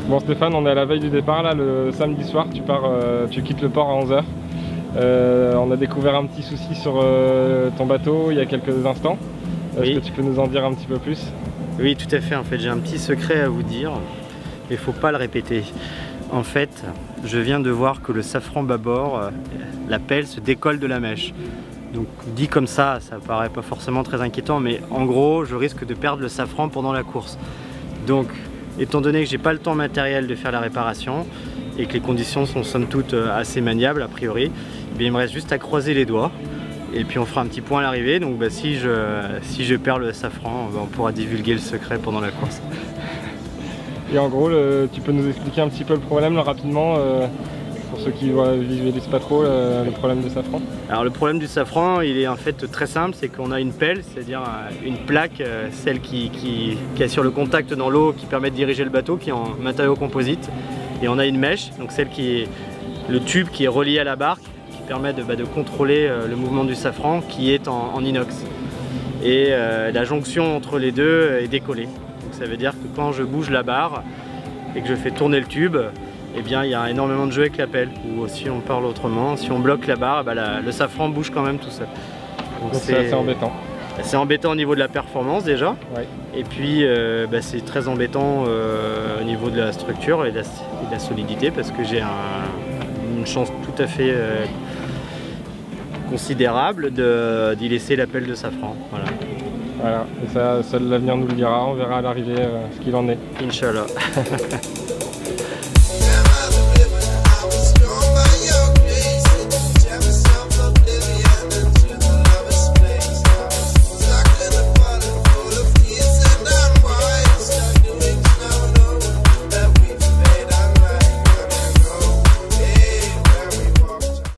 Bon Stéphane, on est à la veille du départ là, le samedi soir, tu quittes le port à 11 h. On a découvert un petit souci sur ton bateau il y a quelques instants. Est-ce que tu peux nous en dire un petit peu plus? Oui, tout à fait. En fait, j'ai un petit secret à vous dire, mais il ne faut pas le répéter. En fait, je viens de voir que le safran bâbord, la pelle se décolle de la mèche. Donc dit comme ça paraît pas forcément très inquiétant, mais en gros, je risque de perdre le safran pendant la course. Donc, étant donné que j'ai pas le temps matériel de faire la réparation et que les conditions sont somme toute assez maniables a priori, eh bien, il me reste juste à croiser les doigts. Et puis on fera un petit point à l'arrivée, donc bah, si je perds le safran, bah, on pourra divulguer le secret pendant la course. Et en gros, tu peux nous expliquer un petit peu le problème là, rapidement, pour ceux qui ne visualisent pas trop le problème du safran? Alors le problème du safran, il est en fait très simple, c'est qu'on a une pelle, c'est-à-dire une plaque, celle qui est sur le contact dans l'eau, qui permet de diriger le bateau, qui est en matériau composite. Et on a une mèche, donc celle qui est le tube qui est relié à la barque, permet de contrôler le mouvement du safran qui est en inox. Et la jonction entre les deux est décollée. Donc ça veut dire que quand je bouge la barre et que je fais tourner le tube, eh bien il y a énormément de jeu avec la pelle. Ou si on parle autrement, si on bloque la barre, le safran bouge quand même tout seul. Donc c'est assez embêtant. C'est embêtant au niveau de la performance déjà. Ouais. Et puis c'est très embêtant au niveau de la structure et de la solidité parce que j'ai une chance tout à fait considérable d'y laisser la pelle de safran. Voilà. Et ça, seul l'avenir nous le dira, on verra à l'arrivée ce qu'il en est. Inch'Allah.